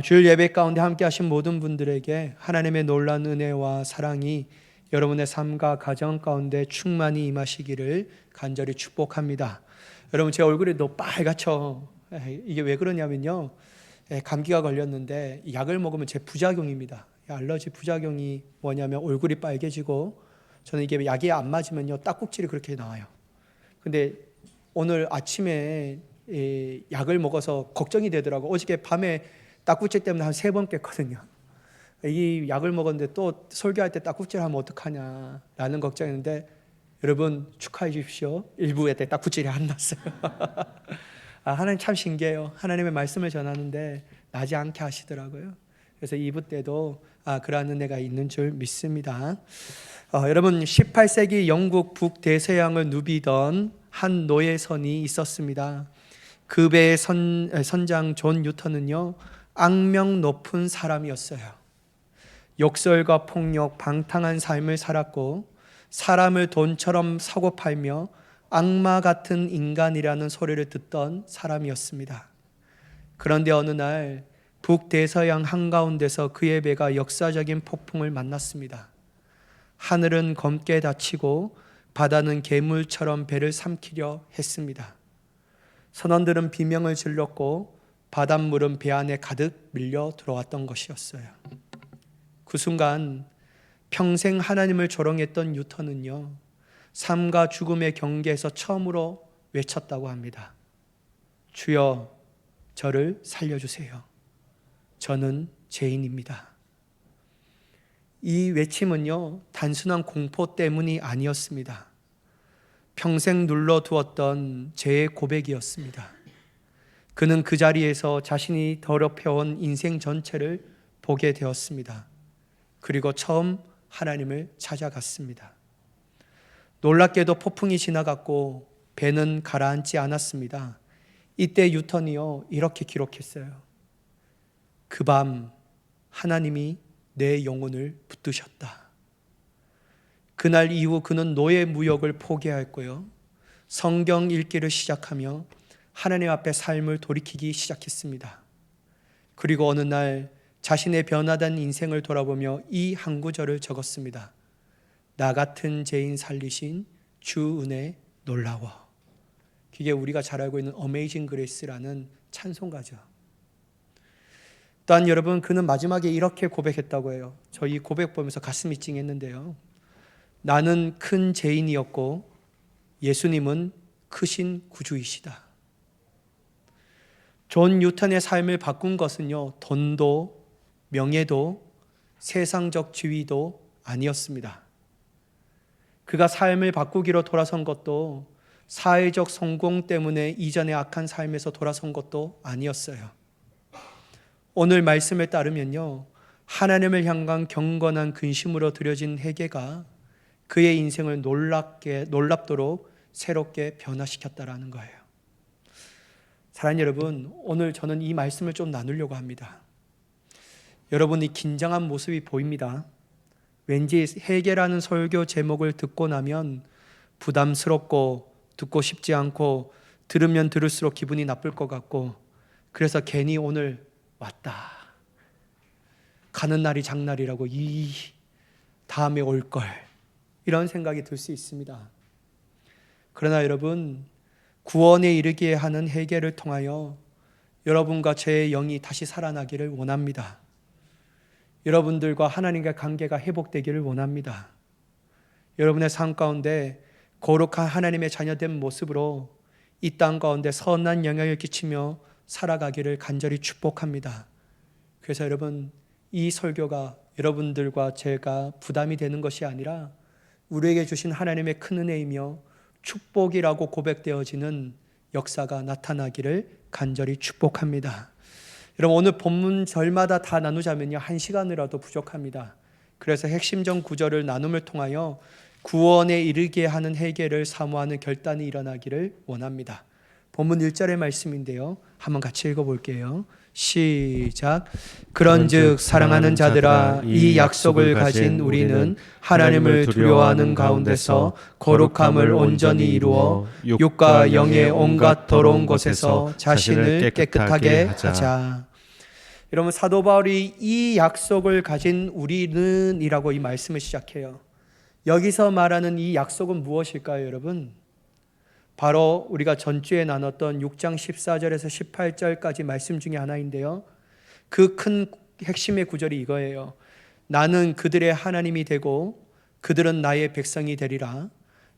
주일 예배 가운데 함께 하신 모든 분들에게 하나님의 놀라운 은혜와 사랑이 여러분의 삶과 가정 가운데 충만히 임하시기를 간절히 축복합니다. 여러분, 제 얼굴이 너무 빨갛죠? 이게 왜 그러냐면요, 감기가 걸렸는데 약을 먹으면 제 부작용입니다. 알러지 부작용이 뭐냐면 얼굴이 빨개지고, 저는 이게 약이 안 맞으면요 딱꼭질이 그렇게 나와요. 근데 오늘 아침에 약을 먹어서 걱정이 되더라고. 어저께 밤에 딱꼭질 때문에 한 3번 깼거든요. 이 약을 먹었는데 또 설교할 때 딱꼭질 하면 어떡하냐라는 걱정이었는데, 여러분 축하해 주십시오. 일부에 때 딱꼭질이 안 났어요. 하나님 참 신기해요. 하나님의 말씀을 전하는데 나지 않게 하시더라고요. 그래서 2부 때도 그러한 은혜가 있는 줄 믿습니다. 여러분, 18세기 영국 북대서양을 누비던 한 노예선이 있었습니다. 그 배의 선장 존 뉴턴은요, 악명 높은 사람이었어요. 욕설과 폭력, 방탕한 삶을 살았고, 사람을 돈처럼 사고 팔며 악마 같은 인간이라는 소리를 듣던 사람이었습니다. 그런데 어느 날 북대서양 한가운데서 그의 배가 역사적인 폭풍을 만났습니다. 하늘은 검게 닫히고 바다는 괴물처럼 배를 삼키려 했습니다. 선원들은 비명을 질렀고 바닷물은 배 안에 가득 밀려 들어왔던 것이었어요. 그 순간 평생 하나님을 조롱했던 뉴턴은요, 삶과 죽음의 경계에서 처음으로 외쳤다고 합니다. 주여, 저를 살려주세요. 저는 죄인입니다. 이 외침은요, 단순한 공포 때문이 아니었습니다. 평생 눌러두었던 죄의 고백이었습니다. 그는 그 자리에서 자신이 더럽혀온 인생 전체를 보게 되었습니다. 그리고 처음 하나님을 찾아갔습니다. 놀랍게도 폭풍이 지나갔고 배는 가라앉지 않았습니다. 이때 뉴턴이요, 이렇게 기록했어요. 그 밤 하나님이 내 영혼을 붙드셨다. 그날 이후 그는 노예 무역을 포기하였고요, 성경 읽기를 시작하며 하나님 앞에 삶을 돌이키기 시작했습니다. 그리고 어느 날 자신의 변화된 인생을 돌아보며 이 한 구절을 적었습니다. 나 같은 죄인 살리신 주 은혜 놀라워. 그게 우리가 잘 알고 있는 어메이징 그레이스라는 찬송가죠. 또한 여러분, 그는 마지막에 이렇게 고백했다고 해요. 저 이 고백 보면서 가슴이 찡했는데요. 나는 큰 죄인이었고 예수님은 크신 구주이시다. 존 뉴턴의 삶을 바꾼 것은요, 돈도 명예도 세상적 지위도 아니었습니다. 그가 삶을 바꾸기로 돌아선 것도 사회적 성공 때문에 이전의 악한 삶에서 돌아선 것도 아니었어요. 오늘 말씀에 따르면요, 하나님을 향한 경건한 근심으로 드려진 회개가 그의 인생을 놀랍도록 새롭게 변화시켰다라는 거예요. 사랑하는 여러분, 오늘 저는 이 말씀을 좀 나누려고 합니다. 여러분이 긴장한 모습이 보입니다. 왠지 회개라는 설교 제목을 듣고 나면 부담스럽고 듣고 싶지 않고 들으면 들을수록 기분이 나쁠 것 같고, 그래서 괜히 오늘 왔다, 가는 날이 장날이라고 이 다음에 올걸, 이런 생각이 들 수 있습니다. 그러나 여러분, 구원에 이르게 하는 회개를 통하여 여러분과 제 영이 다시 살아나기를 원합니다. 여러분들과 하나님과 관계가 회복되기를 원합니다. 여러분의 삶 가운데 거룩한 하나님의 자녀된 모습으로 이 땅 가운데 선한 영향을 끼치며 살아가기를 간절히 축복합니다. 그래서 여러분, 이 설교가 여러분들과 제가 부담이 되는 것이 아니라 우리에게 주신 하나님의 큰 은혜이며 축복이라고 고백되어지는 역사가 나타나기를 간절히 축복합니다. 여러분, 오늘 본문 절마다 다 나누자면요 1시간이라도 부족합니다. 그래서 핵심적 구절을 나눔을 통하여 구원에 이르게 하는 회개를 사모하는 결단이 일어나기를 원합니다. 본문 1절의 말씀인데요, 한번 같이 읽어볼게요. 시작. 그런즉 사랑하는 자들아, 이 약속을 가진 우리는 하나님을 두려워하는 가운데서 거룩함을 온전히 이루어 육과 영의 온갖 더러운 것에서 자신을 깨끗하게 하자. 여러분, 사도 바울이 이 약속을 가진 우리는이라고 이 말씀을 시작해요. 여기서 말하는 이 약속은 무엇일까요, 여러분? 바로 우리가 전주에 나눴던 6장 14절에서 18절까지 말씀 중에 하나인데요. 그 큰 핵심의 구절이 이거예요. 나는 그들의 하나님이 되고 그들은 나의 백성이 되리라.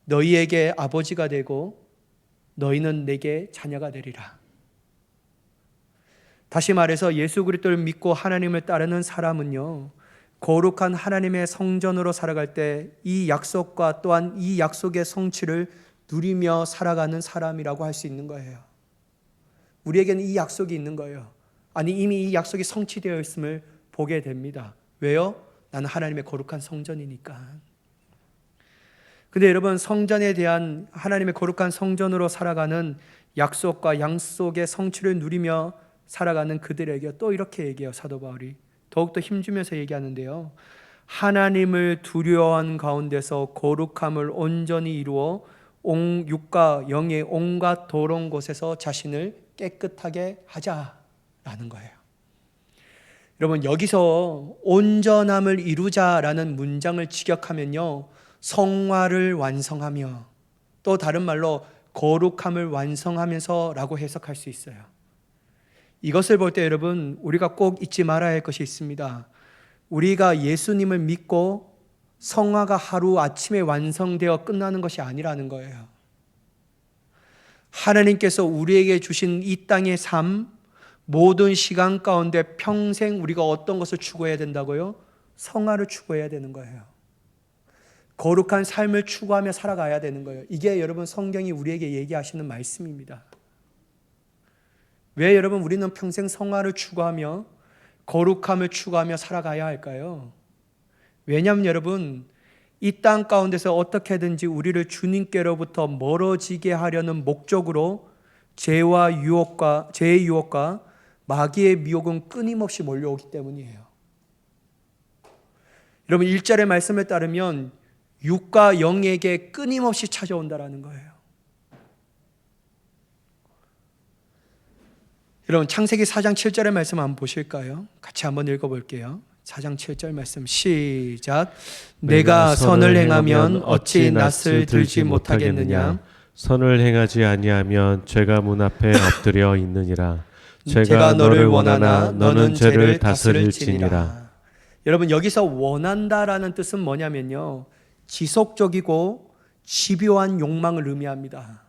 너희에게 아버지가 되고 너희는 내게 자녀가 되리라. 다시 말해서 예수 그리스도를 믿고 하나님을 따르는 사람은요, 거룩한 하나님의 성전으로 살아갈 때 이 약속과 또한 이 약속의 성취를 누리며 살아가는 사람이라고 할 수 있는 거예요. 우리에게는 이 약속이 있는 거예요. 아니, 이미 이 약속이 성취되어 있음을 보게 됩니다. 왜요? 나는 하나님의 거룩한 성전이니까. 근데 여러분, 성전에 대한 하나님의 거룩한 성전으로 살아가는 약속과 약속의 성취를 누리며 살아가는 그들에게 또 이렇게 얘기해요. 사도 바울이 더욱더 힘주면서 얘기하는데요. 하나님을 두려워한 가운데서 거룩함을 온전히 이루어 육과 영의 온갖 더러운 곳에서 자신을 깨끗하게 하자라는 거예요. 여러분, 여기서 온전함을 이루자라는 문장을 직역하면요, 성화를 완성하며, 또 다른 말로 거룩함을 완성하면서 라고 해석할 수 있어요. 이것을 볼 때 여러분, 우리가 꼭 잊지 말아야 할 것이 있습니다. 우리가 예수님을 믿고 성화가 하루 아침에 완성되어 끝나는 것이 아니라는 거예요. 하나님께서 우리에게 주신 이 땅의 삶, 모든 시간 가운데 평생 우리가 어떤 것을 추구해야 된다고요? 성화를 추구해야 되는 거예요. 거룩한 삶을 추구하며 살아가야 되는 거예요. 이게 여러분, 성경이 우리에게 얘기하시는 말씀입니다. 왜 여러분, 우리는 평생 성화를 추구하며 거룩함을 추구하며 살아가야 할까요? 왜냐하면 여러분, 이 땅 가운데서 어떻게든지 우리를 주님께로부터 멀어지게 하려는 목적으로 죄의 유혹과 마귀의 미혹은 끊임없이 몰려오기 때문이에요. 여러분, 1절의 말씀에 따르면 육과 영에게 끊임없이 찾아온다라는 거예요. 여러분, 창세기 4장 7절의 말씀 한번 보실까요? 같이 한번 읽어볼게요. 4장 7절 말씀 시작. 내가 선을 행하면 어찌 낯을 들지 못하겠느냐. 선을 행하지 아니하면 죄가 문 앞에 엎드려 있느니라. 죄가 너를 원하나 너는 죄를 다스릴지니라. 여러분, 여기서 원한다라는 뜻은 뭐냐면요, 지속적이고 집요한 욕망을 의미합니다.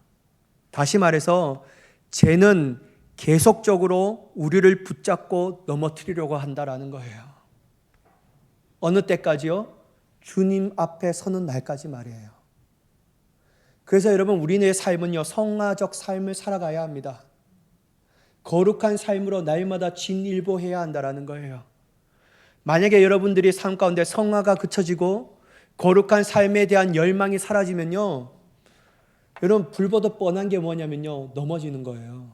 다시 말해서 죄는 계속적으로 우리를 붙잡고 넘어뜨리려고 한다라는 거예요. 어느 때까지요? 주님 앞에 서는 날까지 말이에요. 그래서 여러분, 우리의 삶은요, 성화적 삶을 살아가야 합니다. 거룩한 삶으로 날마다 진일보해야 한다라는 거예요. 만약에 여러분들이 삶 가운데 성화가 그쳐지고 거룩한 삶에 대한 열망이 사라지면요, 여러분, 불보듯 뻔한 게 뭐냐면요, 넘어지는 거예요.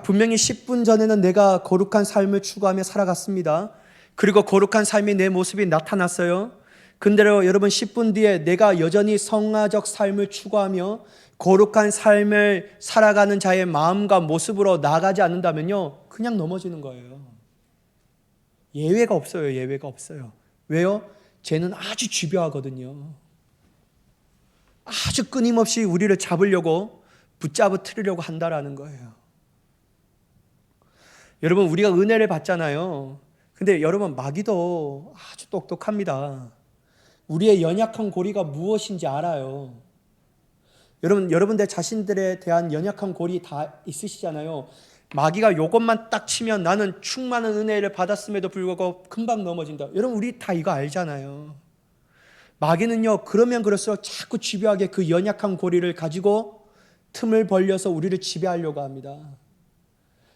분명히 10분 전에는 내가 거룩한 삶을 추구하며 살아갔습니다. 그리고 거룩한 삶이 내 모습이 나타났어요. 근데 여러분, 10분 뒤에 내가 여전히 성화적 삶을 추구하며 거룩한 삶을 살아가는 자의 마음과 모습으로 나아가지 않는다면요, 그냥 넘어지는 거예요. 예외가 없어요. 예외가 없어요. 왜요? 죄는 아주 집요하거든요. 아주 끊임없이 우리를 잡으려고 붙잡아뜨리려고 한다라는 거예요. 여러분, 우리가 은혜를 받잖아요. 근데 여러분, 마귀도 아주 똑똑합니다. 우리의 연약한 고리가 무엇인지 알아요. 여러분들 자신들에 대한 연약한 고리 다 있으시잖아요. 마귀가 이것만 딱 치면 나는 충만한 은혜를 받았음에도 불구하고 금방 넘어진다. 여러분, 우리 다 이거 알잖아요. 마귀는요, 그러면 그럴수록 자꾸 집요하게 그 연약한 고리를 가지고 틈을 벌려서 우리를 지배하려고 합니다.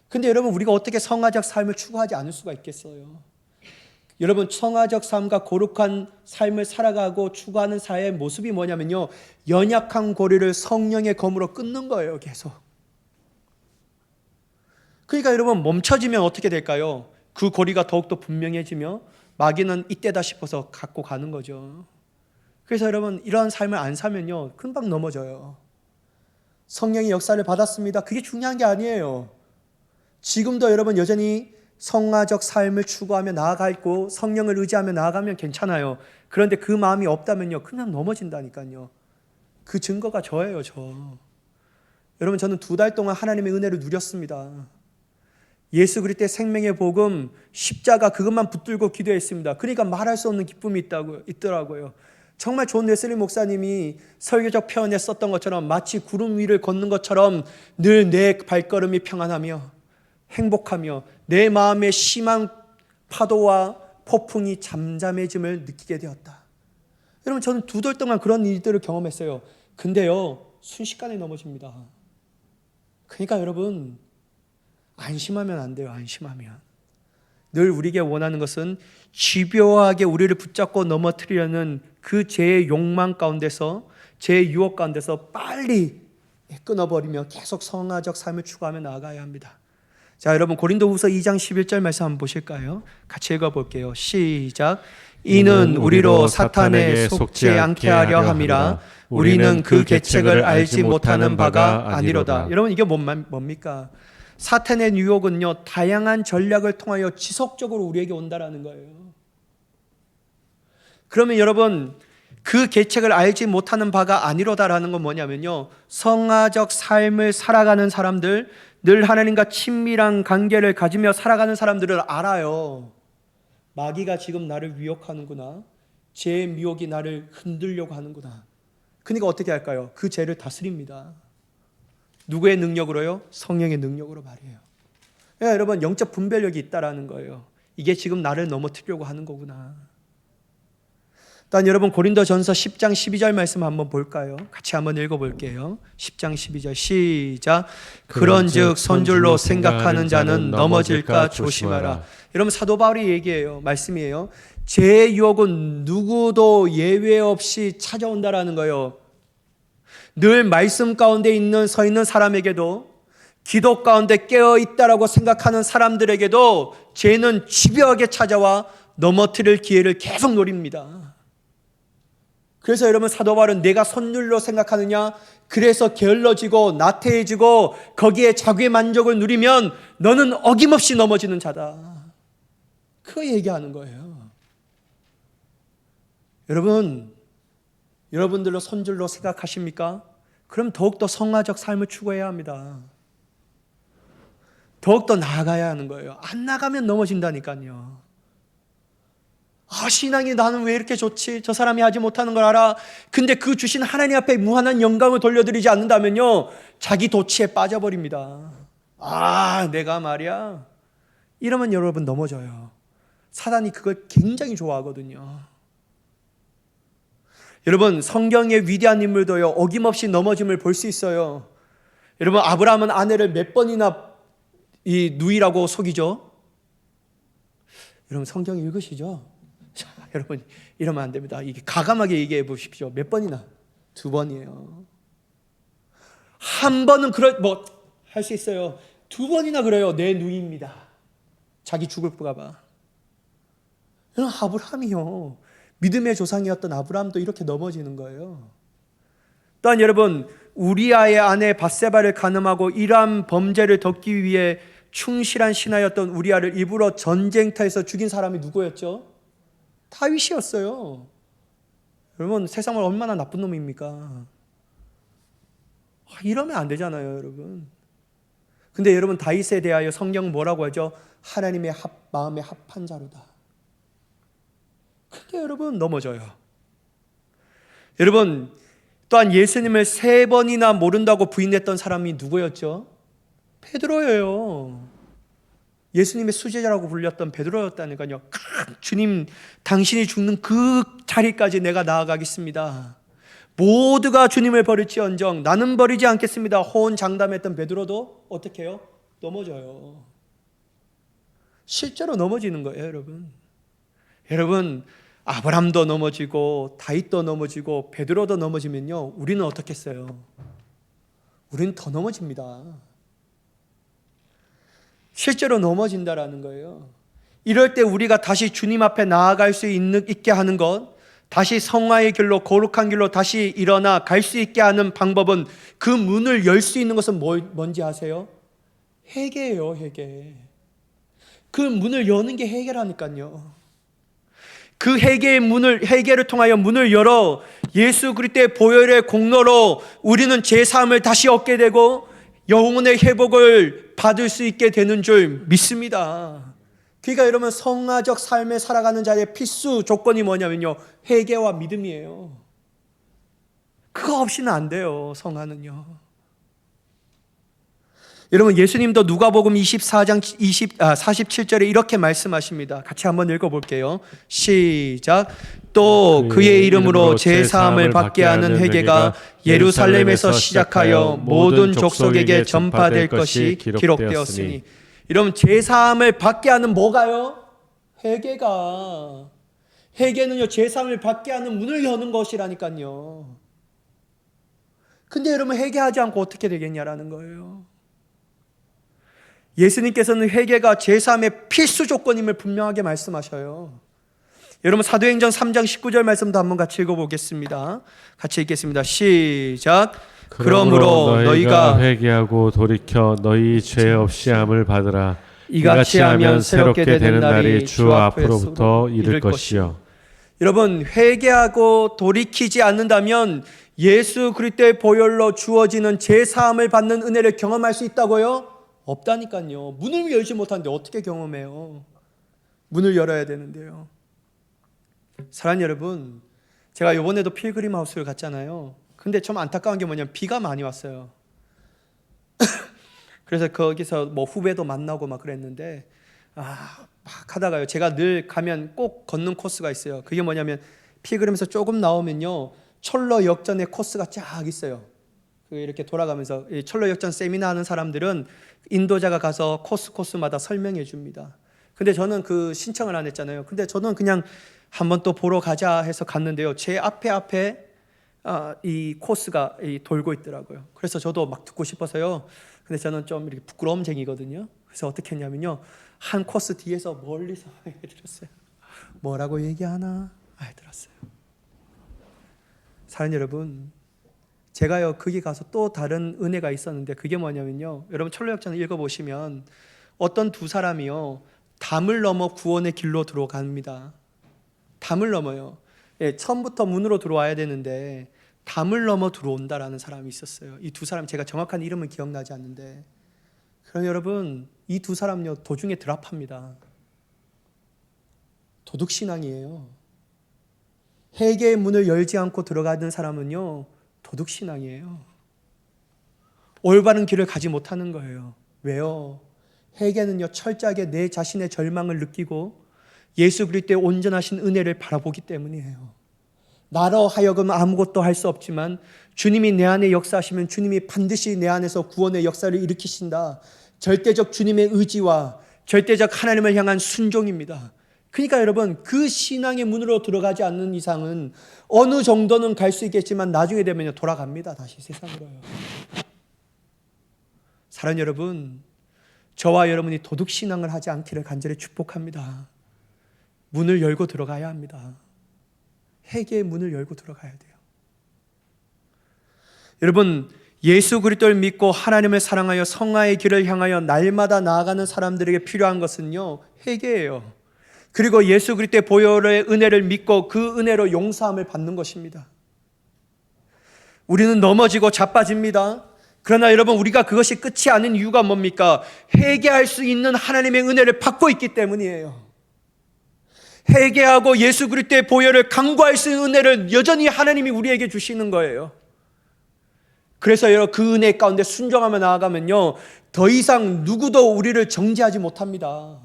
근데 여러분, 우리가 어떻게 성화적 삶을 추구하지 않을 수가 있겠어요? 여러분, 성화적 삶과 거룩한 삶을 살아가고 추구하는 사회의 모습이 뭐냐면요, 연약한 고리를 성령의 검으로 끊는 거예요. 계속. 그러니까 여러분, 멈춰지면 어떻게 될까요? 그 고리가 더욱더 분명해지며 마귀는 이때다 싶어서 갖고 가는 거죠. 그래서 여러분, 이런 삶을 안 사면요, 금방 넘어져요. 성령의 역사를 받았습니다. 그게 중요한 게 아니에요. 지금도 여러분 여전히 성화적 삶을 추구하며 나아가고 성령을 의지하며 나아가면 괜찮아요. 그런데 그 마음이 없다면요, 그냥 넘어진다니까요. 그 증거가 저예요, 저. 여러분, 저는 2달 동안 하나님의 은혜를 누렸습니다. 예수 그리스도의 생명의 복음, 십자가 그것만 붙들고 기도했습니다. 그러니까 말할 수 없는 기쁨이 있더라고요. 정말 존 웨슬리 목사님이 설교적 표현에 썼던 것처럼 마치 구름 위를 걷는 것처럼 늘 내 발걸음이 평안하며 행복하며 내 마음의 심한 파도와 폭풍이 잠잠해짐을 느끼게 되었다. 여러분, 저는 2달 동안 그런 일들을 경험했어요. 근데요, 순식간에 넘어집니다. 그러니까 여러분, 안심하면 안 돼요. 안심하면. 늘 우리에게 원하는 것은 집요하게 우리를 붙잡고 넘어뜨리려는 그 죄의 욕망 가운데서, 죄의 유혹 가운데서 빨리 끊어버리며 계속 성화적 삶을 추구하며 나아가야 합니다. 자, 여러분, 고린도후서 2장 11절 말씀 한번 보실까요? 같이 읽어볼게요. 시작. 이는 우리로 사탄에 속지 않게 하려 함이라. 우리는 그 계책을 알지 못하는 바가 아니로다. 여러분, 이게 뭡니까? 사탄의 유혹은요, 다양한 전략을 통하여 지속적으로 우리에게 온다라는 거예요. 그러면 여러분, 그 계책을 알지 못하는 바가 아니로다라는 건 뭐냐면요, 성화적 삶을 살아가는 사람들, 늘 하나님과 친밀한 관계를 가지며 살아가는 사람들을 알아요. 마귀가 지금 나를 유혹하는구나, 죄의 미혹이 나를 흔들려고 하는구나. 그러니까 어떻게 할까요? 그 죄를 다스립니다. 누구의 능력으로요? 성령의 능력으로 말이에요. 여러분, 영적 분별력이 있다라는 거예요. 이게 지금 나를 넘어뜨리려고 하는 거구나. 일단 여러분, 고린도전서 10장 12절 말씀 한번 볼까요? 같이 한번 읽어볼게요. 10장 12절 시작. 그런즉 손줄로 생각하는 자는 넘어질까 조심하라. 여러분, 사도 바울이 얘기해요. 말씀이에요. 죄의 유혹은 누구도 예외 없이 찾아온다라는 거예요. 늘 말씀 가운데 서 있는 사람에게도, 기도 가운데 깨어 있다라고 생각하는 사람들에게도 죄는 집요하게 찾아와 넘어뜨릴 기회를 계속 노립니다. 그래서 여러분, 사도 바울은 내가 선율로 생각하느냐, 그래서 게을러지고 나태해지고 거기에 자기의 만족을 누리면 너는 어김없이 넘어지는 자다. 그거 얘기하는 거예요. 여러분, 여러분들로 선줄로 생각하십니까? 그럼 더욱더 성화적 삶을 추구해야 합니다. 더욱더 나아가야 하는 거예요. 안 나가면 넘어진다니까요. 신앙이 나는 왜 이렇게 좋지? 저 사람이 하지 못하는 걸 알아. 근데 그 주신 하나님 앞에 무한한 영광을 돌려드리지 않는다면요, 자기 도취에 빠져버립니다. 내가 말이야. 이러면 여러분 넘어져요. 사단이 그걸 굉장히 좋아하거든요. 여러분, 성경의 위대한 인물도요, 어김없이 넘어짐을 볼 수 있어요. 여러분, 아브라함은 아내를 몇 번이나 이 누이라고 속이죠? 여러분, 성경 읽으시죠? 자, 여러분, 이러면 안 됩니다. 이게 가감하게 얘기해 보십시오. 몇 번이나? 2번이에요. 한 번은 할 수 있어요. 2번이나 그래요. 내 누이입니다. 자기 죽을까 봐. 여러분, 아브라함이요, 믿음의 조상이었던 아브라함도 이렇게 넘어지는 거예요. 또한 여러분, 우리아의 아내 밧세바를 간음하고 이러한 범죄를 덮기 위해 충실한 신하였던 우리아를 일부러 전쟁터에서 죽인 사람이 누구였죠? 다윗이었어요. 여러분, 세상은 얼마나 나쁜 놈입니까? 이러면 안 되잖아요, 여러분. 근데 여러분, 다윗에 대하여 성경은 뭐라고 하죠? 하나님의 마음에 합한 자로다. 근데 여러분, 넘어져요. 여러분, 또한 예수님을 3번이나 모른다고 부인했던 사람이 누구였죠? 베드로예요. 예수님의 수제자라고 불렸던 베드로였다니까요. 주님, 당신이 죽는 그 자리까지 내가 나아가겠습니다. 모두가 주님을 버릴지언정 나는 버리지 않겠습니다. 호언장담했던 베드로도 어떻게 해요? 넘어져요. 실제로 넘어지는 거예요, 여러분. 여러분, 아브람도 넘어지고 다윗도 넘어지고 베드로도 넘어지면요, 우리는 어떻겠어요? 우리는 더 넘어집니다. 실제로 넘어진다라는 거예요. 이럴 때 우리가 다시 주님 앞에 나아갈 수 있게 하는 것, 다시 성화의 길로, 거룩한 길로 다시 일어나 갈 수 있게 하는 방법은, 그 문을 열 수 있는 것은 뭔지 아세요? 회개예요, 회개. 그 문을 여는 게 회개라니까요. 그 회개를 통하여 문을 열어 예수 그리스도의 보혈의 공로로 우리는 제 삶을 다시 얻게 되고 영혼의 회복을 받을 수 있게 되는 줄 믿습니다. 그러니까 여러분, 성화적 삶을 살아가는 자의 필수 조건이 뭐냐면요, 회개와 믿음이에요. 그거 없이는 안 돼요, 성화는요. 여러분, 예수님도 누가복음 24장 47절에 이렇게 말씀하십니다. 같이 한번 읽어볼게요. 시작. 또 그의 이름으로 제사함을 받게 하는 회개가 예루살렘에서 시작하여 모든 족속에게 전파될 것이 기록되었으니. 여러분, 제사함을 받게 하는 뭐가요? 회개는요, 제사함을 받게 하는 문을 여는 것이라니까요. 근데 여러분, 회개하지 않고 어떻게 되겠냐라는 거예요. 예수님께서는 회개가 제사함의 필수 조건임을 분명하게 말씀하셔요. 여러분, 사도행전 3장 19절 말씀도 한번 같이 읽어보겠습니다. 같이 읽겠습니다. 시작. 그러므로 너희가 회개하고 돌이켜 너희 죄 없이 함을 받으라. 이같이 하면 새롭게 되는 날이 주 앞으로부터 이를 것이요. 여러분, 회개하고 돌이키지 않는다면 예수 그리스도의 보혈로 주어지는 제사함을 받는 은혜를 경험할 수 있다고요? 없다니까요. 문을 열지 못하는데 어떻게 경험해요? 문을 열어야 되는데요. 사랑하는 여러분, 제가 이번에도 필그림 하우스를 갔잖아요. 근데 좀 안타까운 게 뭐냐면 비가 많이 왔어요. 그래서 거기서 뭐 후배도 만나고 막 그랬는데 막 하다가요, 제가 늘 가면 꼭 걷는 코스가 있어요. 그게 뭐냐면 필그림에서 조금 나오면요, 철로 역전의 코스가 쫙 있어요. 이렇게 돌아가면서 철로 역전 세미나 하는 사람들은 인도자가 가서 코스마다 설명해 줍니다. 근데 저는 그 신청을 안 했잖아요. 근데 저는 그냥 한번 또 보러 가자 해서 갔는데요, 제 앞에 이 코스가 돌고 있더라고요. 그래서 저도 막 듣고 싶어서요. 근데 저는 좀 이렇게 부끄러움쟁이거든요. 그래서 어떻게 했냐면요, 한 코스 뒤에서 멀리서 들었어요. 뭐라고 얘기하나 들었어요. 사랑하는 여러분, 제가요 거기 가서 또 다른 은혜가 있었는데 그게 뭐냐면요, 여러분 철로역전을 읽어보시면 어떤 두 사람이요 담을 넘어 구원의 길로 들어갑니다. 담을 넘어요. 처음부터 문으로 들어와야 되는데 담을 넘어 들어온다라는 사람이 있었어요. 이 두 사람, 제가 정확한 이름은 기억나지 않는데, 그럼 여러분, 이 두 사람요 도중에 드랍합니다. 도둑신앙이에요. 회개의 문을 열지 않고 들어가는 사람은요 도둑신앙이에요. 올바른 길을 가지 못하는 거예요. 왜요? 회개는요 철저하게 내 자신의 절망을 느끼고 예수 그리스도의 온전하신 은혜를 바라보기 때문이에요. 나로 하여금 아무것도 할 수 없지만 주님이 내 안에 역사하시면 주님이 반드시 내 안에서 구원의 역사를 일으키신다. 절대적 주님의 의지와 절대적 하나님을 향한 순종입니다. 그러니까 여러분, 그 신앙의 문으로 들어가지 않는 이상은 어느 정도는 갈 수 있겠지만 나중에 되면 돌아갑니다. 다시 세상으로요. 사랑하는 여러분, 저와 여러분이 도둑신앙을 하지 않기를 간절히 축복합니다. 문을 열고 들어가야 합니다. 회개의 문을 열고 들어가야 돼요. 여러분, 예수 그리스도를 믿고 하나님을 사랑하여 성화의 길을 향하여 날마다 나아가는 사람들에게 필요한 것은요 회개예요. 그리고 예수 그리스도의 보혈의 은혜를 믿고 그 은혜로 용서함을 받는 것입니다. 우리는 넘어지고 자빠집니다. 그러나 여러분, 우리가 그것이 끝이 아닌 이유가 뭡니까? 회개할 수 있는 하나님의 은혜를 받고 있기 때문이에요. 회개하고 예수 그리스도의 보혈을 간구할 수 있는 은혜를 여전히 하나님이 우리에게 주시는 거예요. 그래서 여러분, 그 은혜 가운데 순종하며 나아가면요 더 이상 누구도 우리를 정죄하지 못합니다.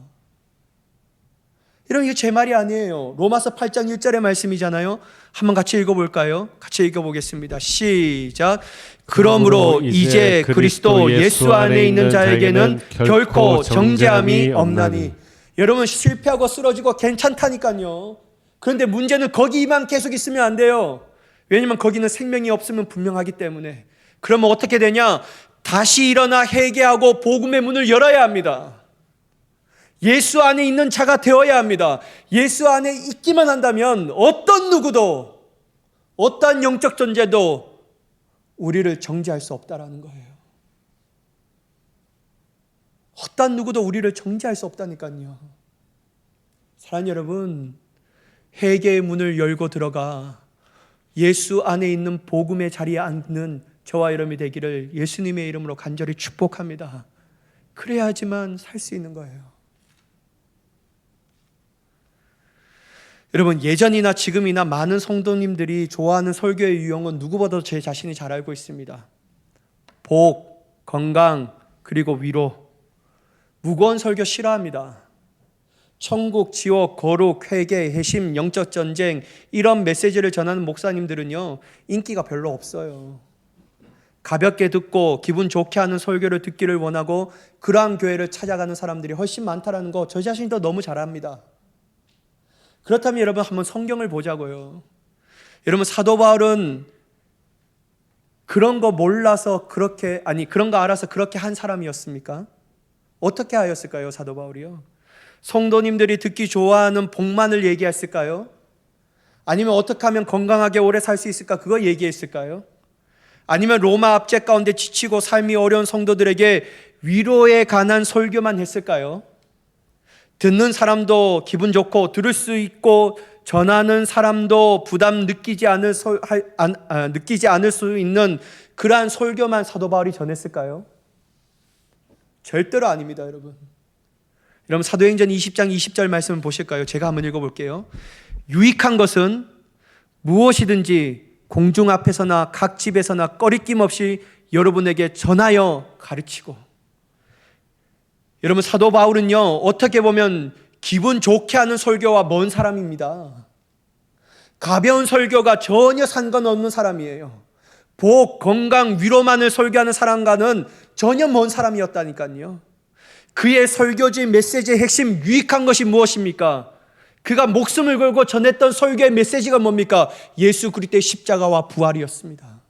여러분, 이게 제 말이 아니에요. 로마서 8장 1절의 말씀이잖아요. 한번 같이 읽어볼까요? 같이 읽어보겠습니다. 시작. 그러므로 이제 그리스도 예수 안에 있는 자에게는 결코 정죄함이 없나니. 여러분, 실패하고 쓰러지고 괜찮다니까요. 그런데 문제는 거기만 계속 있으면 안 돼요. 왜냐하면 거기는 생명이 없으면 분명하기 때문에. 그러면 어떻게 되냐? 다시 일어나 회개하고 복음의 문을 열어야 합니다. 예수 안에 있는 자가 되어야 합니다. 예수 안에 있기만 한다면 어떤 누구도, 어떠한 영적 존재도 우리를 정죄할 수 없다라는 거예요. 어떤 누구도 우리를 정죄할 수 없다니까요. 사랑하는 여러분, 회개의 문을 열고 들어가 예수 안에 있는 복음의 자리에 앉는 저와 여러분이 되기를 예수님의 이름으로 간절히 축복합니다. 그래야지만 살 수 있는 거예요. 여러분, 예전이나 지금이나 많은 성도님들이 좋아하는 설교의 유형은 누구보다도 제 자신이 잘 알고 있습니다. 복, 건강, 그리고 위로. 무거운 설교 싫어합니다. 천국, 지옥, 거룩, 회개, 회심, 영적 전쟁, 이런 메시지를 전하는 목사님들은요, 인기가 별로 없어요. 가볍게 듣고 기분 좋게 하는 설교를 듣기를 원하고 그러한 교회를 찾아가는 사람들이 훨씬 많다는 거 저 자신도 너무 잘 압니다. 그렇다면 여러분, 한번 성경을 보자고요. 여러분, 사도 바울은 그런 거 몰라서 그런 거 알아서 그렇게 한 사람이었습니까? 어떻게 하였을까요, 사도 바울이요? 성도님들이 듣기 좋아하는 복만을 얘기했을까요? 아니면 어떻게 하면 건강하게 오래 살 수 있을까? 그거 얘기했을까요? 아니면 로마 압제 가운데 지치고 삶이 어려운 성도들에게 위로에 관한 설교만 했을까요? 듣는 사람도 기분 좋고 들을 수 있고 전하는 사람도 부담 느끼지 않을 수 있는 그러한 설교만 사도 바울이 전했을까요? 절대로 아닙니다, 여러분. 여러분, 사도행전 20장 20절 말씀을 보실까요? 제가 한번 읽어볼게요. 유익한 것은 무엇이든지 공중 앞에서나 각 집에서나 꺼리낌 없이 여러분에게 전하여 가르치고. 여러분, 사도 바울은요, 어떻게 보면 기분 좋게 하는 설교와 먼 사람입니다. 가벼운 설교가 전혀 상관없는 사람이에요. 복, 건강, 위로만을 설교하는 사람과는 전혀 먼 사람이었다니까요. 그의 설교지 메시지의 핵심 유익한 것이 무엇입니까? 그가 목숨을 걸고 전했던 설교의 메시지가 뭡니까? 예수 그리스도의 십자가와 부활이었습니다.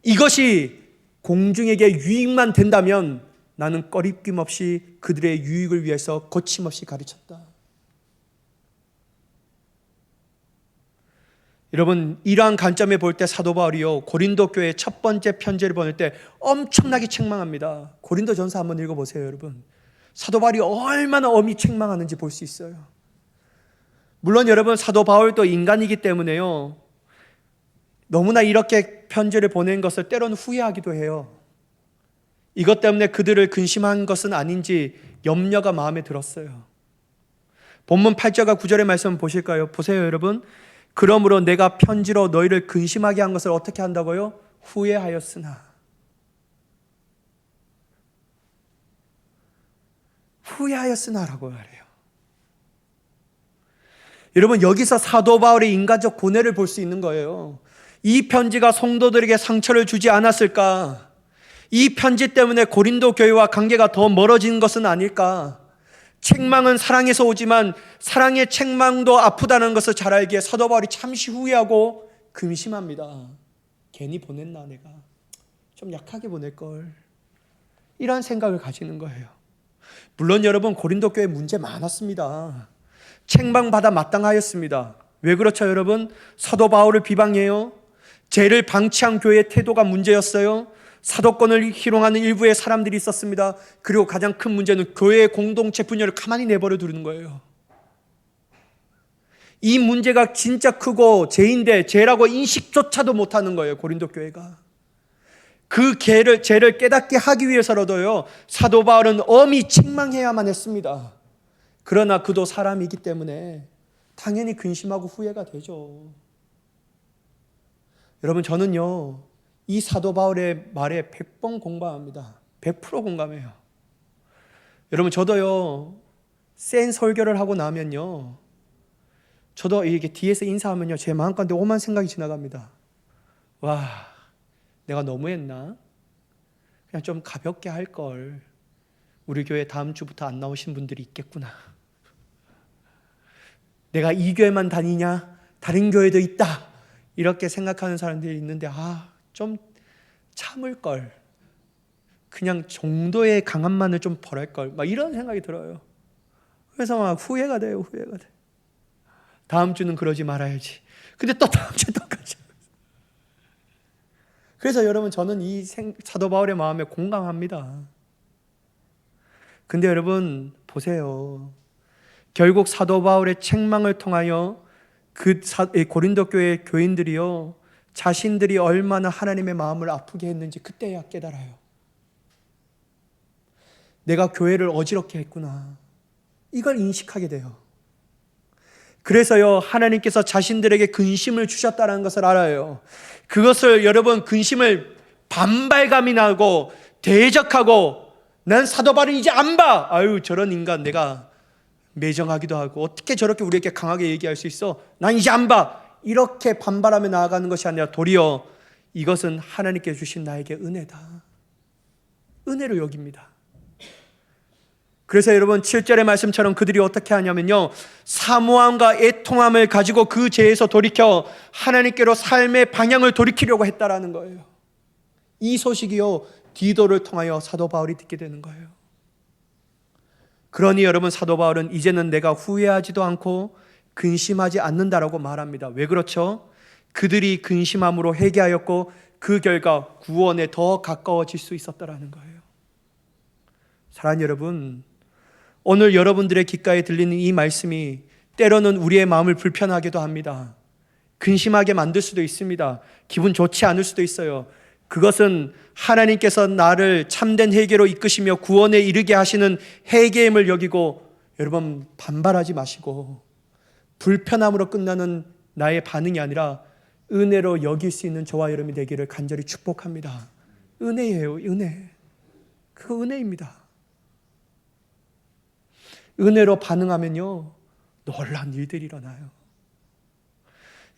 이것이 공중에게 유익만 된다면 나는 꺼리낌 없이 그들의 유익을 위해서 거침없이 가르쳤다. 여러분, 이러한 관점에 볼 때 사도 바울이요, 고린도 교회의 첫 번째 편지를 보낼 때 엄청나게 책망합니다. 고린도 전서 한번 읽어보세요, 여러분. 사도 바울이 얼마나 엄히 책망하는지 볼 수 있어요. 물론 여러분, 사도 바울도 인간이기 때문에요, 너무나 이렇게 편지를 보낸 것을 때로는 후회하기도 해요. 이것 때문에 그들을 근심한 것은 아닌지 염려가 마음에 들었어요. 본문 8절과 9절의 말씀 보실까요? 보세요, 여러분. 그러므로 내가 편지로 너희를 근심하게 한 것을 어떻게 한다고요? 후회하였으나. 후회하였으나라고 말해요. 여러분, 여기서 사도 바울의 인간적 고뇌를 볼 수 있는 거예요. 이 편지가 성도들에게 상처를 주지 않았을까? 이 편지 때문에 고린도 교회와 관계가 더 멀어진 것은 아닐까? 책망은 사랑에서 오지만 사랑의 책망도 아프다는 것을 잘 알기에 사도 바울이 잠시 후회하고 근심합니다. 괜히 보냈나, 내가 좀 약하게 보낼걸, 이런 생각을 가지는 거예요. 물론 여러분, 고린도 교회 문제 많았습니다. 책망받아 마땅하였습니다. 왜 그렇죠, 여러분? 사도 바울을 비방해요. 죄를 방치한 교회의 태도가 문제였어요. 사도권을 희롱하는 일부의 사람들이 있었습니다. 그리고 가장 큰 문제는 교회의 공동체 분열을 가만히 내버려 두는 거예요. 이 문제가 진짜 크고 죄인데 죄라고 인식조차도 못하는 거예요, 고린도 교회가. 그 죄를 깨닫게 하기 위해서라도요, 사도 바울은 엄히 책망해야만 했습니다. 그러나 그도 사람이기 때문에 당연히 근심하고 후회가 되죠. 여러분, 저는요, 이 사도 바울의 말에 100번 공감합니다. 100% 공감해요. 여러분, 저도요, 센 설교를 하고 나면요, 저도 이렇게 뒤에서 인사하면요, 제 마음 가운데 오만 생각이 지나갑니다. 와, 내가 너무했나? 그냥 좀 가볍게 할 걸. 우리 교회 다음 주부터 안 나오신 분들이 있겠구나. 내가 이 교회만 다니냐? 다른 교회도 있다. 이렇게 생각하는 사람들이 있는데, 좀 참을 걸. 그냥 정도의 강함만을 좀 벌할 걸. 막 이런 생각이 들어요. 그래서 막 후회가 돼요, 후회가 돼. 다음 주는 그러지 말아야지. 근데 또 다음 주에 똑같이. 그래서 여러분, 저는 이 사도 바울의 마음에 공감합니다. 근데 여러분 보세요. 결국 사도 바울의 책망을 통하여 고린도 교회 교인들이요, 자신들이 얼마나 하나님의 마음을 아프게 했는지 그때야 깨달아요. 내가 교회를 어지럽게 했구나, 이걸 인식하게 돼요. 그래서요, 하나님께서 자신들에게 근심을 주셨다는 것을 알아요. 그것을 여러분, 근심을 반발감이 나고 대적하고, 난 사도 바울은 이제 안 봐, 아유 저런 인간 내가 매정하기도 하고, 어떻게 저렇게 우리에게 강하게 얘기할 수 있어, 난 이제 안 봐, 이렇게 반발하며 나아가는 것이 아니라 도리어 이것은 하나님께 주신 나에게 은혜다, 은혜로 여깁니다. 그래서 여러분 7절의 말씀처럼 그들이 어떻게 하냐면요, 사모함과 애통함을 가지고 그 죄에서 돌이켜 하나님께로 삶의 방향을 돌이키려고 했다라는 거예요. 이 소식이요, 디도를 통하여 사도 바울이 듣게 되는 거예요. 그러니 여러분, 사도 바울은 이제는 내가 후회하지도 않고 근심하지 않는다라고 말합니다. 왜 그렇죠? 그들이 근심함으로 회개하였고 그 결과 구원에 더 가까워질 수 있었다라는 거예요. 사랑하는 여러분, 오늘 여러분들의 귓가에 들리는 이 말씀이 때로는 우리의 마음을 불편하게도 합니다. 근심하게 만들 수도 있습니다. 기분 좋지 않을 수도 있어요. 그것은 하나님께서 나를 참된 회개로 이끄시며 구원에 이르게 하시는 회개임을 여기고, 여러분 반발하지 마시고 불편함으로 끝나는 나의 반응이 아니라 은혜로 여길 수 있는 저와 여러분이 되기를 간절히 축복합니다. 은혜예요, 은혜. 그거 은혜입니다. 은혜로 반응하면요, 놀라운 일들이 일어나요.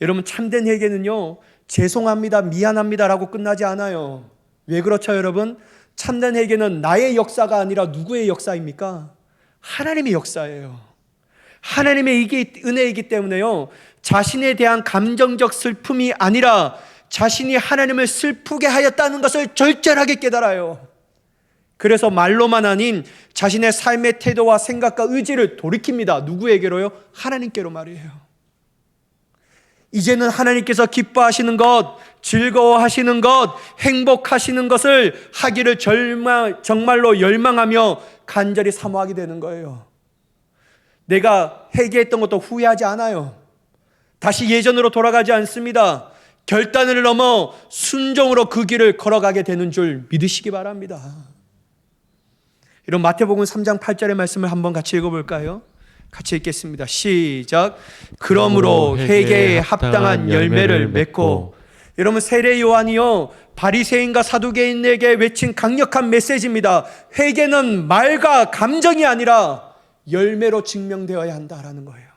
여러분, 참된 회개는요, 죄송합니다, 미안합니다라고 끝나지 않아요. 왜 그렇죠, 여러분? 참된 회개는 나의 역사가 아니라 누구의 역사입니까? 하나님의 역사예요. 하나님의 은혜이기 때문에요, 자신에 대한 감정적 슬픔이 아니라 자신이 하나님을 슬프게 하였다는 것을 절절하게 깨달아요. 그래서 말로만 아닌 자신의 삶의 태도와 생각과 의지를 돌이킵니다. 누구에게로요? 하나님께로 말이에요. 이제는 하나님께서 기뻐하시는 것, 즐거워하시는 것, 행복하시는 것을 하기를 정말로 열망하며 간절히 사모하게 되는 거예요. 내가 회개했던 것도 후회하지 않아요. 다시 예전으로 돌아가지 않습니다. 결단을 넘어 순종으로 그 길을 걸어가게 되는 줄 믿으시기 바랍니다. 이런 마태복음 3장 8절의 말씀을 한번 같이 읽어볼까요? 같이 읽겠습니다. 시작. 그러므로 회개에 합당한 열매를 맺고. 여러분, 세례 요한이요, 바리새인과 사두개인에게 외친 강력한 메시지입니다. 회개는 말과 감정이 아니라 열매로 증명되어야 한다라는 거예요.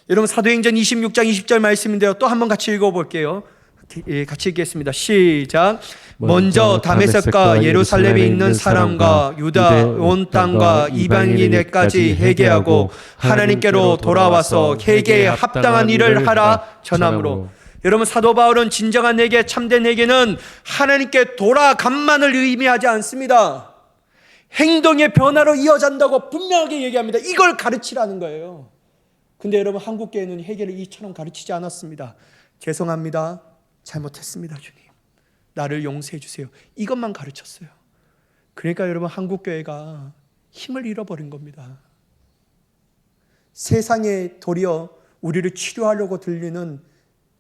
여러분, 사도행전 26장 20절 말씀인데요, 또 한번 같이 읽어볼게요. 같이 읽겠습니다. 시작. 먼저 다메섹과 예루살렘에 있는 사람과 유다 온 땅과 이방인에까지 회개하고 하나님께로 돌아와서 회개에 합당한 일을 하라 전함으로. 여러분, 사도 바울은 진정한 회개, 참된 회개는 하나님께 돌아간만을 의미하지 않습니다. 행동의 변화로 이어진다고 분명하게 얘기합니다. 이걸 가르치라는 거예요. 근데 여러분, 한국교회는 회개를 이처럼 가르치지 않았습니다. 죄송합니다, 잘못했습니다, 주님, 나를 용서해 주세요, 이것만 가르쳤어요. 그러니까 여러분, 한국교회가 힘을 잃어버린 겁니다. 세상에 도리어 우리를 치료하려고 들리는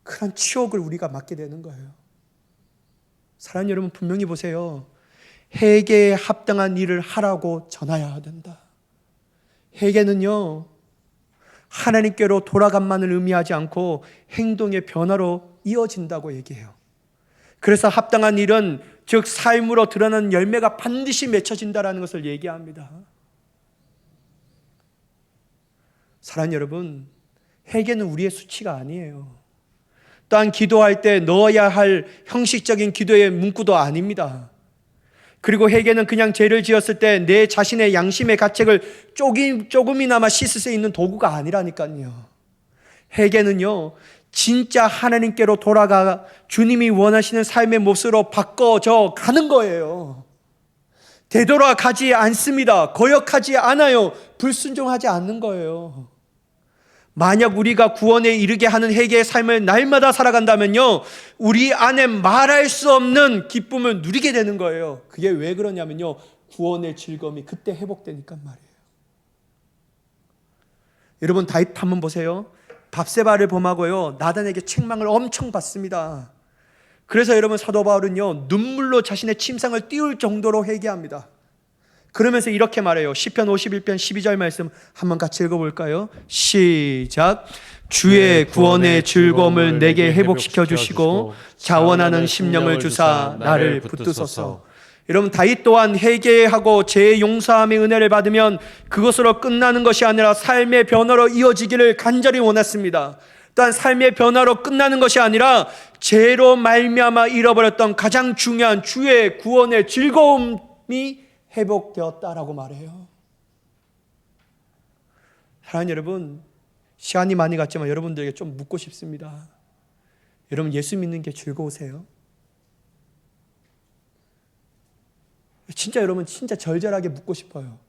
그런 치욕을 우리가 맞게 되는 거예요. 사랑하는 여러분, 분명히 보세요. 회개에 합당한 일을 하라고 전하여야 된다. 회개는요, 하나님께로 돌아간만을 의미하지 않고 행동의 변화로 이어진다고 얘기해요. 그래서 합당한 일은, 즉 삶으로 드러나는 열매가 반드시 맺혀진다는 것을 얘기합니다. 사랑하는 여러분, 회개는 우리의 수치가 아니에요. 또한 기도할 때 넣어야 할 형식적인 기도의 문구도 아닙니다. 그리고 회개는 그냥 죄를 지었을 때 내 자신의 양심의 가책을 조금이나마 씻을 수 있는 도구가 아니라니까요. 회개는요, 진짜 하나님께로 돌아가 주님이 원하시는 삶의 모습으로 바꿔져 가는 거예요. 되돌아가지 않습니다. 거역하지 않아요. 불순종하지 않는 거예요. 만약 우리가 구원에 이르게 하는 회개의 삶을 날마다 살아간다면요, 우리 안에 말할 수 없는 기쁨을 누리게 되는 거예요. 그게 왜 그러냐면요, 구원의 즐거움이 그때 회복되니까 말이에요. 여러분 다윗 한번 보세요. 밥세바를 범하고요, 나단에게 책망을 엄청 받습니다. 그래서 여러분 사도 바울은요, 눈물로 자신의 침상을 띄울 정도로 회개합니다. 그러면서 이렇게 말해요. 시편 51편 12절 말씀 한번 같이 읽어볼까요? 시작. 주의 구원의 즐거움을 내게 회복시켜 주시고 자원하는 심령을 주사 나를 붙드소서. 여러분 다윗 또한 회개하고 죄의 용서함의 은혜를 받으면 그것으로 끝나는 것이 아니라 삶의 변화로 이어지기를 간절히 원했습니다. 또한 삶의 변화로 끝나는 것이 아니라 죄로 말미암아 잃어버렸던 가장 중요한 주의 구원의 즐거움이 회복되었다라고 말해요. 사랑하는 여러분, 시간이 많이 갔지만 여러분들에게 좀 묻고 싶습니다. 여러분 예수 믿는 게 즐거우세요? 진짜 여러분 진짜 절절하게 묻고 싶어요.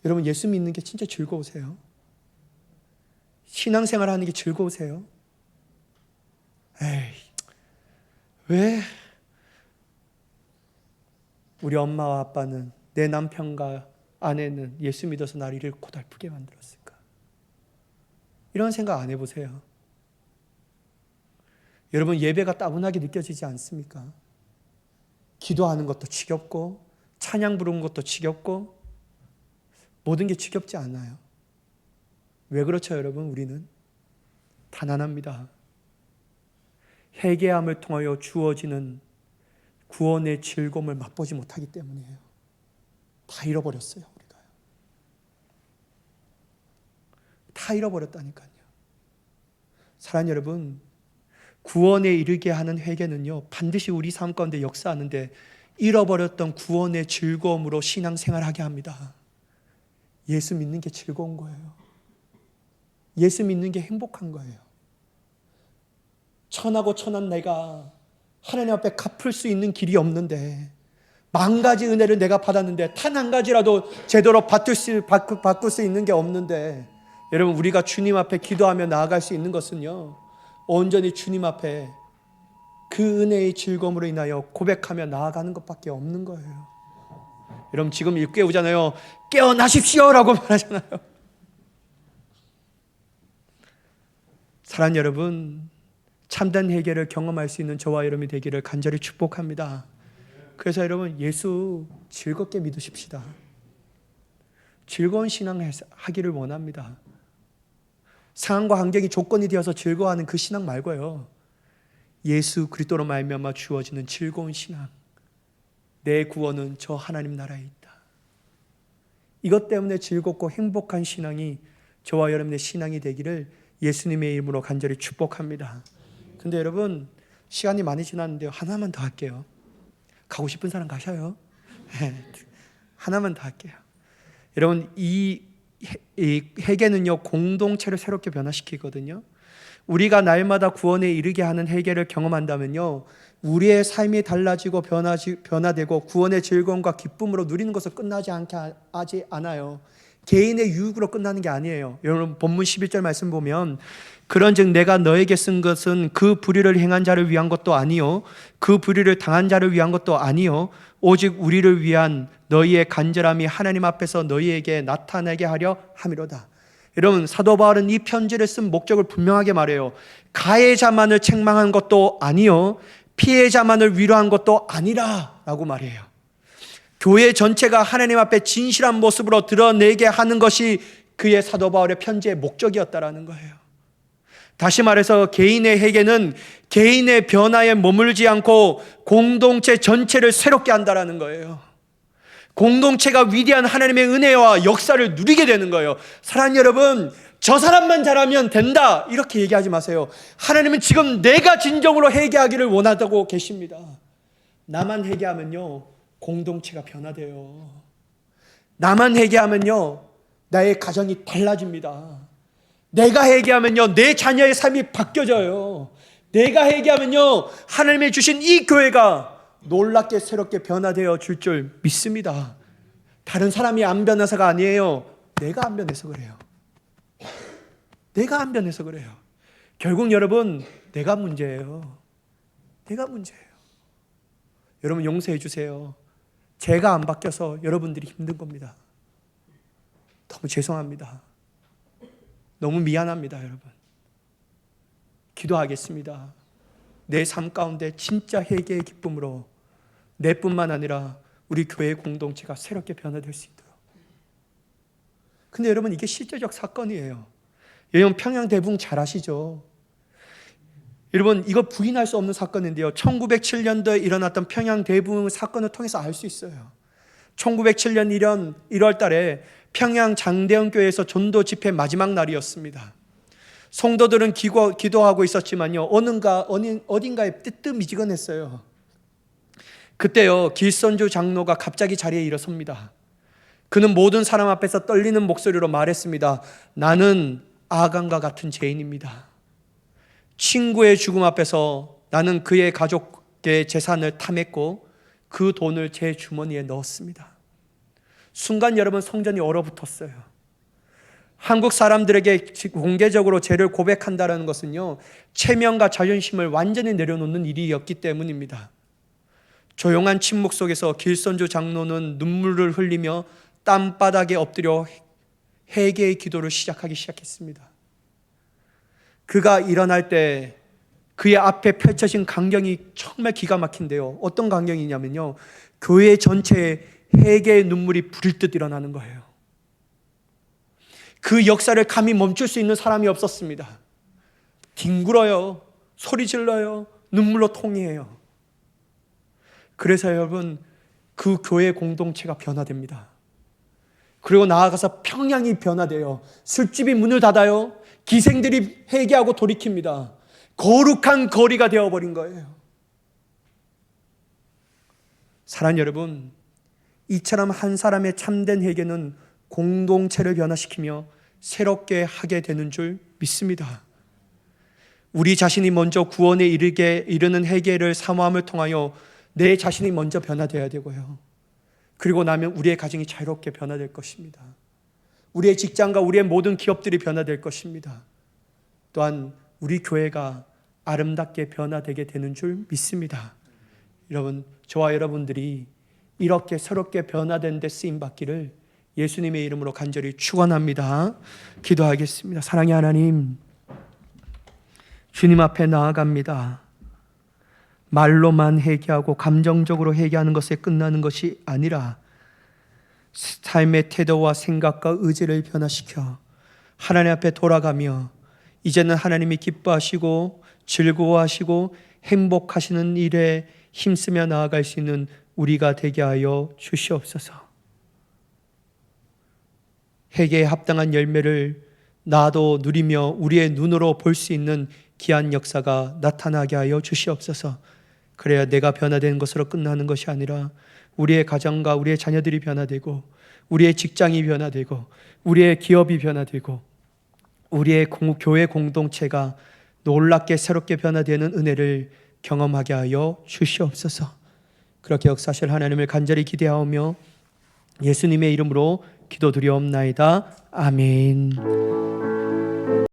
여러분 예수 믿는 게 진짜 즐거우세요? 신앙생활 하는 게 즐거우세요? 에이, 왜 우리 엄마와 아빠는, 내 남편과 아내는 예수 믿어서 나를 이렇게 고달프게 만들었을까? 이런 생각 안 해보세요? 여러분 예배가 따분하게 느껴지지 않습니까? 기도하는 것도 지겹고 찬양 부르는 것도 지겹고 모든 게 지겹지 않아요. 왜 그렇죠 여러분? 우리는 단 하나입니다. 회개함을 통하여 주어지는 구원의 즐거움을 맛보지 못하기 때문이에요. 다 잃어버렸어요. 우리가 다 잃어버렸다니까요. 사랑하는 여러분, 구원에 이르게 하는 회개는요, 반드시 우리 삶 가운데 역사하는데 잃어버렸던 구원의 즐거움으로 신앙생활하게 합니다. 예수 믿는 게 즐거운 거예요. 예수 믿는 게 행복한 거예요. 천하고 천한 내가 하나님 앞에 갚을 수 있는 길이 없는데, 10,000가지 은혜를 내가 받았는데 단 한 가지라도 제대로 바꿀 수 있는 게 없는데, 여러분 우리가 주님 앞에 기도하며 나아갈 수 있는 것은요, 온전히 주님 앞에 그 은혜의 즐거움으로 인하여 고백하며 나아가는 것밖에 없는 거예요. 여러분 지금 깨우잖아요. 깨어나십시오 라고 말하잖아요. 사랑하는 여러분, 참된 회개를 경험할 수 있는 저와 여러분이 되기를 간절히 축복합니다. 그래서 여러분 예수 즐겁게 믿으십시다. 즐거운 신앙 하기를 원합니다. 상황과 환경이 조건이 되어서 즐거워하는 그 신앙 말고요, 예수 그리스도로 말미암아 주어지는 즐거운 신앙, 내 구원은 저 하나님 나라에 있다. 이것 때문에 즐겁고 행복한 신앙이 저와 여러분의 신앙이 되기를 예수님의 이름으로 간절히 축복합니다. 근데 여러분 시간이 많이 지났는데요, 하나만 더 할게요. 가고 싶은 사람 가셔요. 하나만 더 할게요. 여러분 이 회개는요, 공동체를 새롭게 변화시키거든요. 우리가 날마다 구원에 이르게 하는 회개를 경험한다면요, 우리의 삶이 달라지고 변화되고 구원의 즐거움과 기쁨으로 누리는 것을 끝나지 않아요. 개인의 유익으로 끝나는 게 아니에요. 여러분 본문 11절 말씀 보면, 그런즉 내가 너에게 쓴 것은 그 불의를 행한 자를 위한 것도 아니요 그 불의를 당한 자를 위한 것도 아니요 오직 우리를 위한 너희의 간절함이 하나님 앞에서 너희에게 나타나게 하려 함이로다. 여러분 사도 바울은 이 편지를 쓴 목적을 분명하게 말해요. 가해자만을 책망한 것도 아니요 피해자만을 위로한 것도 아니라 라고 말해요. 교회 전체가 하나님 앞에 진실한 모습으로 드러내게 하는 것이 그의 사도 바울의 편지의 목적이었다라는 거예요. 다시 말해서 개인의 회개는 개인의 변화에 머물지 않고 공동체 전체를 새롭게 한다라는 거예요. 공동체가 위대한 하나님의 은혜와 역사를 누리게 되는 거예요. 사랑하는 여러분, 저 사람만 잘하면 된다 이렇게 얘기하지 마세요. 하나님은 지금 내가 진정으로 회개하기를 원하다고 계십니다. 나만 회개하면요, 공동체가 변화돼요. 나만 회개하면요, 나의 가정이 달라집니다. 내가 회개하면요, 내 자녀의 삶이 바뀌어져요. 내가 회개하면요, 하나님이 주신 이 교회가 놀랍게 새롭게 변화되어 줄 믿습니다. 다른 사람이 안 변해서가 아니에요. 내가 안 변해서 그래요. 내가 안 변해서 그래요. 결국 여러분, 내가 문제예요. 내가 문제예요. 여러분 용서해 주세요. 제가 안 바뀌어서 여러분들이 힘든 겁니다. 너무 죄송합니다. 너무 미안합니다, 여러분. 기도하겠습니다. 내 삶 가운데 진짜 회개의 기쁨으로 내뿐만 아니라 우리 교회 공동체가 새롭게 변화될 수 있도록. 근데 여러분, 이게 실제적 사건이에요. 여러분, 평양 대붕 잘 아시죠? 여러분, 이거 부인할 수 없는 사건인데요, 1907년도에 일어났던 평양 대붕 사건을 통해서 알 수 있어요. 1907년 1월 달에 평양 장대현 교회에서 전도 집회 마지막 날이었습니다. 성도들은 기도하고 있었지만요, 어딘가에 뜨뜻미지근했어요. 그때요, 길선주 장로가 갑자기 자리에 일어섭니다. 그는 모든 사람 앞에서 떨리는 목소리로 말했습니다. 나는 아간과 같은 죄인입니다. 친구의 죽음 앞에서 나는 그의 가족의 재산을 탐했고 그 돈을 제 주머니에 넣었습니다. 순간 여러분, 성전이 얼어붙었어요. 한국 사람들에게 공개적으로 죄를 고백한다는 것은요, 체면과 자존심을 완전히 내려놓는 일이었기 때문입니다. 조용한 침묵 속에서 길선주 장로는 눈물을 흘리며 땀바닥에 엎드려 회개의 기도를 시작했습니다. 그가 일어날 때 그의 앞에 펼쳐진 광경이 정말 기가 막힌데요, 어떤 광경이냐면요, 교회 전체에 회개의 눈물이 부를 듯 일어나는 거예요. 그 역사를 감히 멈출 수 있는 사람이 없었습니다. 뒹굴어요, 소리 질러요, 눈물로 통해요. 그래서 여러분, 그 교회 공동체가 변화됩니다. 그리고 나아가서 평양이 변화돼요. 술집이 문을 닫아요. 기생들이 회개하고 돌이킵니다. 거룩한 거리가 되어버린 거예요. 사랑하는 여러분, 이처럼 한 사람의 참된 회개는 공동체를 변화시키며 새롭게 하게 되는 줄 믿습니다. 우리 자신이 먼저 구원에 이르는 회개를 사모함을 통하여 내 자신이 먼저 변화되어야 되고요, 그리고 나면 우리의 가정이 자유롭게 변화될 것입니다. 우리의 직장과 우리의 모든 기업들이 변화될 것입니다. 또한 우리 교회가 아름답게 변화되게 되는 줄 믿습니다. 여러분, 저와 여러분들이 이렇게 새롭게 변화된 데 쓰임받기를 예수님의 이름으로 간절히 축원합니다. 기도하겠습니다. 사랑의 하나님, 주님 앞에 나아갑니다. 말로만 회개하고 감정적으로 회개하는 것에 끝나는 것이 아니라 삶의 태도와 생각과 의지를 변화시켜 하나님 앞에 돌아가며 이제는 하나님이 기뻐하시고 즐거워하시고 행복하시는 일에 힘쓰며 나아갈 수 있는 우리가 되게 하여 주시옵소서. 회개에 합당한 열매를 나도 누리며 우리의 눈으로 볼 수 있는 귀한 역사가 나타나게 하여 주시옵소서. 그래야 내가 변화되는 것으로 끝나는 것이 아니라 우리의 가정과 우리의 자녀들이 변화되고 우리의 직장이 변화되고 우리의 기업이 변화되고 우리의 교회 공동체가 놀랍게 새롭게 변화되는 은혜를 경험하게 하여 주시옵소서. 그렇게 역사하실 하나님을 간절히 기대하오며 예수님의 이름으로 기도드리옵나이다. 아멘.